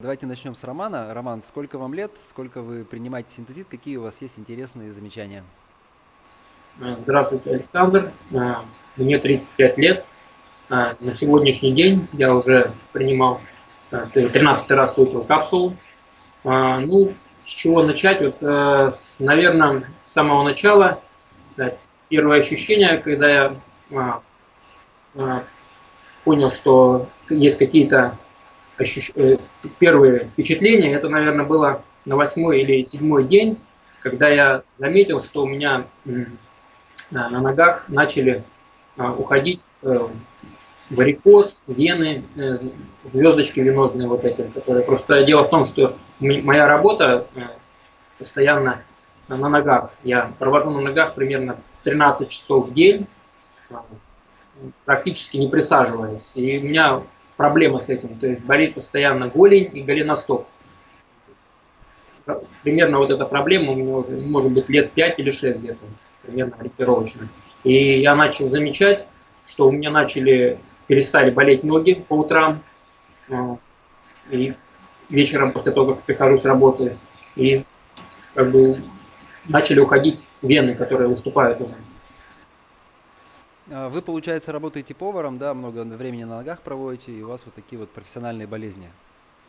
Давайте начнем с Романа. Роман, сколько вам лет, сколько вы принимаете синтезит, какие у вас есть интересные замечания? Здравствуйте, Александр. Мне 35 лет. На сегодняшний день я уже принимал 13-й раз выпил капсулу. Ну, с чего начать? Наверное, с самого начала. Первое ощущение, когда я а, понял, что есть какие-то первые впечатления, это, наверное, было на 8-й или 7-й день, когда я заметил, что у меня на ногах начали уходить варикоз, вены, звездочки венозные вот эти, которые просто... Дело в том, что моя работа постоянно на ногах. Я провожу на ногах примерно 13 часов в день, э, практически не присаживаясь. И у меня проблема с этим. То есть болит постоянно голень и голеностоп. Примерно вот эта проблема у меня уже, может быть, лет 5 или 6 где-то, примерно ориентировочно. И я начал замечать, что у меня перестали болеть ноги по утрам и вечером после того, как прихожу с работы. И как бы начали уходить вены, которые выступают уже. Вы, получается, работаете поваром, да, много времени на ногах проводите, и у вас вот такие вот профессиональные болезни.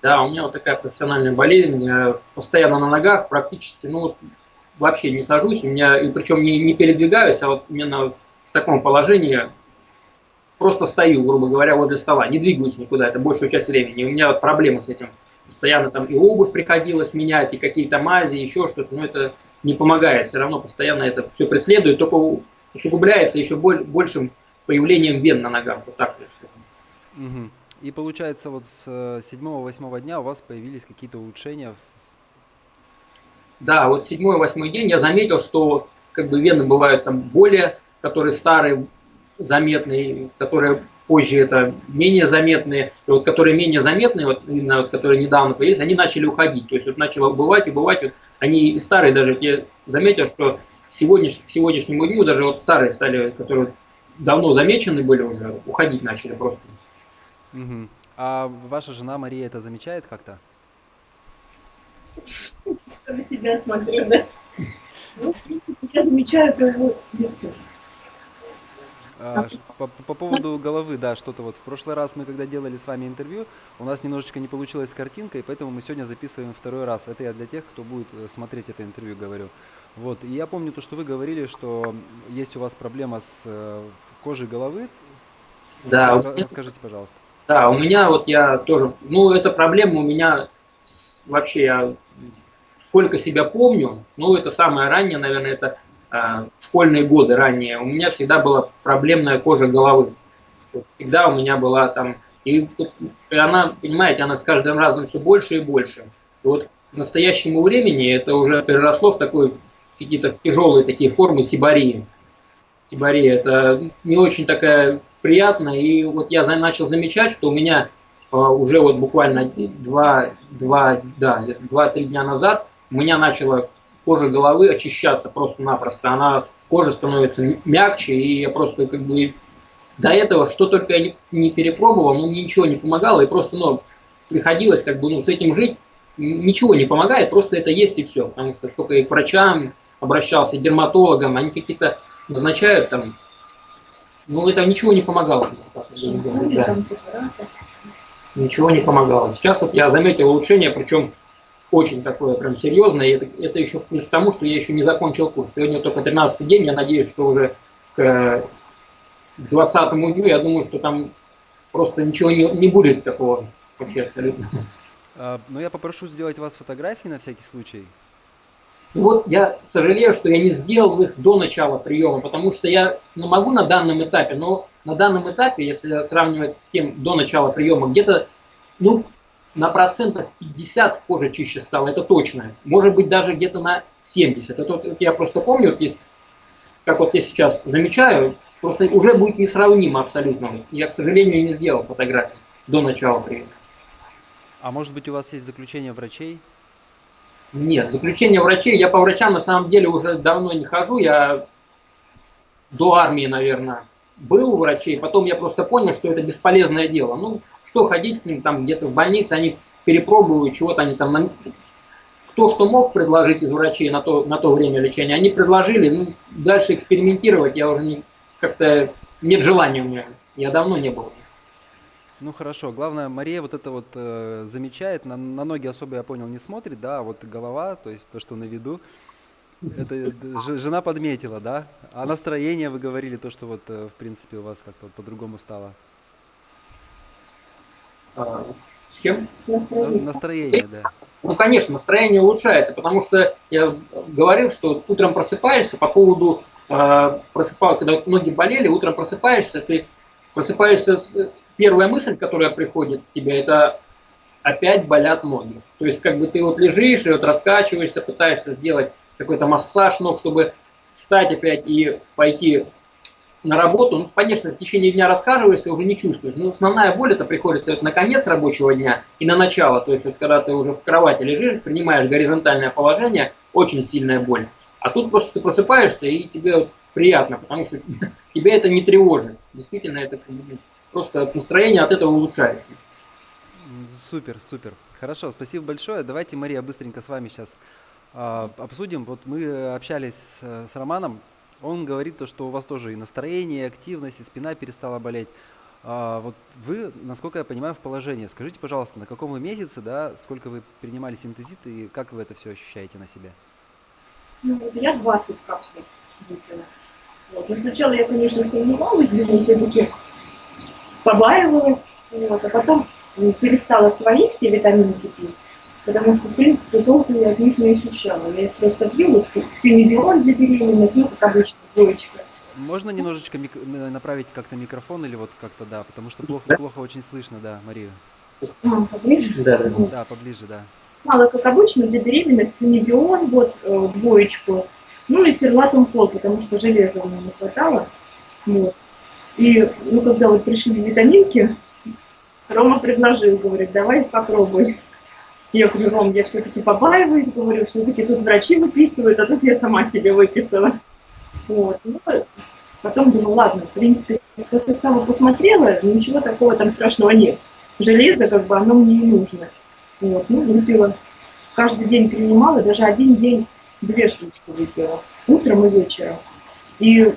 Да, у меня вот такая профессиональная болезнь, я постоянно на ногах, практически, ну, вот вообще не сажусь, у меня, и причем не передвигаюсь, а вот именно в таком положении просто стою, грубо говоря, возле стола, не двигаюсь никуда, это большую часть времени. И у меня вот проблемы с этим. Постоянно там и обувь приходилось менять, и какие-то мази, еще что-то, но это не помогает, все равно постоянно это все преследует, только усугубляется еще большим появлением вен на ногах, вот так вот. Мгм. И получается, вот с 7-8 дня у вас появились какие-то улучшения. Да, вот 7-8 день я заметил, что как бы вены бывают там более, которые старые, заметные, которые позже это менее заметные, и вот которые менее заметные, вот именно вот, которые недавно появились, они начали уходить. То есть вот начало убывать, убывать, вот, они и старые даже, я заметил, что к сегодняшнему дню даже вот старые стали, которые давно замечены были уже, уходить начали просто. Мгм. А ваша жена Мария это замечает как-то? Что на себя смотрю, да. Ну, в принципе, я замечаю его лицо. По поводу головы, да, что-то вот в прошлый раз мы когда делали с вами интервью, у нас немножечко не получилось с картинкой, поэтому мы сегодня записываем второй раз. Это я для тех, кто будет смотреть это интервью, говорю. Вот, и я помню то, что вы говорили, что есть у вас проблема с кожей головы. Да, Расскажите, пожалуйста. да, у меня вот я тоже, ну, эта проблема у меня вообще, я сколько себя помню, ну, это самое раннее, наверное, это школьные годы ранние, у меня всегда была проблемная кожа головы. Вот всегда у меня была там, и она, понимаете, она с каждым разом все больше и больше. И вот к настоящему времени это уже переросло в такой, какие-то тяжелые такие формы сибарии. Сибария это не очень такая приятная, и вот я начал замечать, что у меня уже вот буквально 2-3 дня назад у меня начала кожа головы очищаться просто-напросто. Она, кожа становится мягче, и я просто как бы до этого, что только я не перепробовал, ну ничего не помогало, и просто, ну, приходилось как бы, ну, с этим жить, ничего не помогает, просто это есть и все, потому что сколько и к врачам обращался, и к дерматологам, они какие-то назначают там, ну это ничего не помогало. Шампуни, Да, там, препараты. ничего не помогало. Сейчас вот я заметил улучшение, причем очень такое прям серьезное, и это еще плюс к тому, что я еще не закончил курс. Сегодня только 13-й день, я надеюсь, что уже к 20-му дню, я думаю, что там просто ничего не будет такого вообще абсолютно. Но я попрошу сделать вас фотографии на всякий случай. И вот я сожалею, что я не сделал их до начала приема, потому что я могу на данном этапе, но на данном этапе, если сравнивать с тем до начала приема, где-то, ну, на процентов 50 кожа чище стала, это точно. Может быть, даже где-то на 70. Это вот я просто помню, вот есть, как вот я сейчас замечаю, просто уже будет несравнимо абсолютно. Я, к сожалению, не сделал фотографии до начала приема. А может быть, у вас есть заключение врачей? Нет, заключение врачей, я по врачам на самом деле уже давно не хожу, я до армии, наверное, был у врачей, потом я просто понял, что это бесполезное дело. Ну, что ходить к ним там где-то в больнице, они перепробую, чего-то они там кто что мог предложить из врачей на то время лечения, они предложили. Ну, дальше экспериментировать я уже как-то нет желания у меня. Я давно не был. Ну хорошо, главное, Мария вот это вот замечает, на ноги особо, я понял, не смотрит, да, а вот голова, то есть то, что на виду, это жена подметила, да? А настроение, вы говорили, то, что вот, в принципе, у вас как-то вот по-другому стало. С кем? Настроение, да. Ну, конечно, настроение улучшается, потому что я говорил, что утром просыпаешься по поводу, когда ноги болели, утром просыпаешься, ты просыпаешься, первая мысль, которая приходит к тебе, это опять болят ноги. То есть, как бы ты вот лежишь и вот раскачиваешься, пытаешься сделать какой-то массаж ног, чтобы встать опять и пойти на работу. Ну, конечно, в течение дня раскачиваешься, уже не чувствуешь. Но основная боль это приходится вот на конец рабочего дня и на начало. То есть, вот, когда ты уже в кровати лежишь, принимаешь горизонтальное положение, очень сильная боль. А тут просто ты просыпаешься и тебе вот приятно, потому что тебя это не тревожит. Действительно, это просто настроение от этого улучшается. Супер, супер. Хорошо, спасибо большое. Давайте, Мария, быстренько с вами сейчас обсудим. Вот мы общались с Романом. Он говорит, то, что у вас тоже и настроение, и активность, и спина перестала болеть. Вот вы, насколько я понимаю, в положении. Скажите, пожалуйста, на каком вы месяце, да, сколько вы принимали синтезит и как вы это все ощущаете на себе? Ну, я 20 капсул выпила. Вот. Но сначала я, конечно, сомневалась, думаю, все-таки побаивалась, вот, а потом перестала свои все витаминки пить, потому что, в принципе, толку я от них не ощущала. Я их просто пью, вот фенибион для беременных, ну, как обычно, двоечка. Можно немножечко направить как-то микрофон или вот как-то, да, потому что плохо очень слышно, да, Марию. Поближе? Да, поближе, да. Мало, как обычно, для беременных фенибион, вот, двоечку, ну и ферлатум фол, потому что железа мне не хватало. Вот. И, ну, когда вот пришли витаминки, Рома предложил, говорит, давай попробуй. Я говорю, Ром, я все-таки побаиваюсь, говорю, все-таки тут врачи выписывают, а тут я сама себе выписала. Вот. Ну, потом думаю, ладно, в принципе, по составу посмотрела, ничего такого там страшного нет. Железо, как бы, оно мне не нужно. Вот. Ну, выпила. Каждый день принимала, даже один день 2 штучки выпила. Утром и вечером. И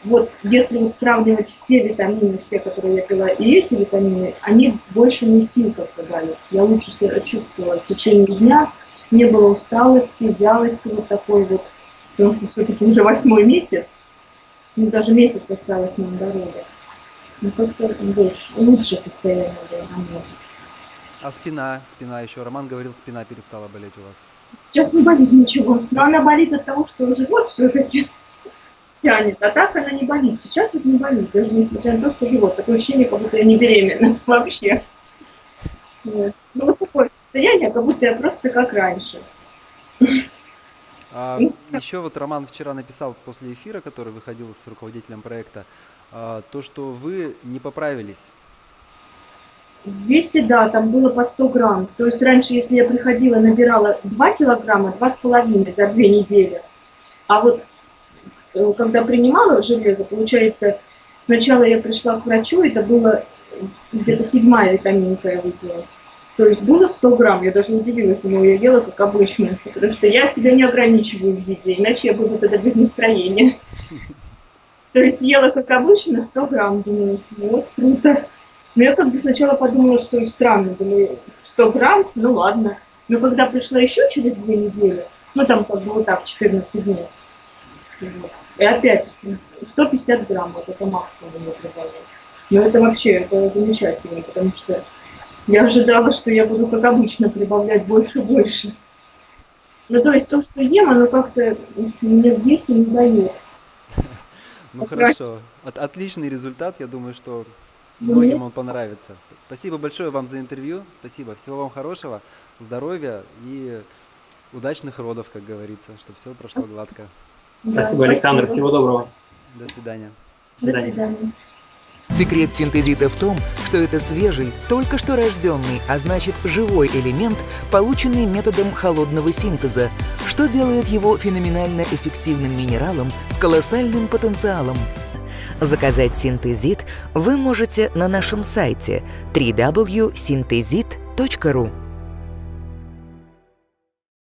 вот если вот сравнивать те витамины, все, которые я пила, и эти витамины, они больше мне сил как-то дали. Я лучше себя чувствовала в течение дня, не было усталости, вялости вот такой вот, потому что все-таки уже 8-й месяц, ну даже месяц осталось нам до рода. Ну как-то больше, лучше состояние было намного. А спина еще, Роман говорил, спина перестала болеть у вас. Сейчас не болит ничего, но она болит от того, что живот все-таки тянет, а так она не болит. Сейчас вот не болит, даже несмотря на то, что живот. Такое ощущение, как будто я не беременна вообще. Вот. Ну вот такое состояние, как будто я просто как раньше. Еще вот Роман вчера написал после эфира, который выходил с руководителем проекта, то, что вы не поправились. В весе, да, там было по 100 грамм. То есть раньше, если я приходила, набирала 2 килограмма, 2,5 за 2 недели. А вот когда принимала железо, получается, сначала я пришла к врачу, это было где-то 7-я витаминка я выпила. То есть было 100 грамм, я даже удивилась, думала, я ела как обычно, потому что я себя не ограничиваю в еде, иначе я буду тогда без настроения. То есть ела как обычно 100 грамм, думаю, вот, круто. Но я как бы сначала подумала, что странно, думаю, 100 грамм, ну ладно. Но когда пришла еще через 2 недели, ну там как бы вот так, 14 дней, и опять 150 грамм, вот это максимум я прибавила. Но это вообще, это замечательно, потому что я ожидала, что я буду как обычно прибавлять больше и больше. Ну то есть то, что ем, оно как-то мне в весе не дает. Ну хорошо, отличный результат, я думаю, что многим он понравится. Спасибо большое вам за интервью, спасибо, всего вам хорошего, здоровья и удачных родов, как говорится, чтобы все прошло гладко. Да, спасибо, Александр, спасибо. Всего доброго. До свидания. До свидания. Секрет синтезита в том, что это свежий, только что рожденный, а значит живой элемент, полученный методом холодного синтеза, что делает его феноменально эффективным минералом с колоссальным потенциалом. Заказать синтезит вы можете на нашем сайте www.synthesit.ru. kp.ru.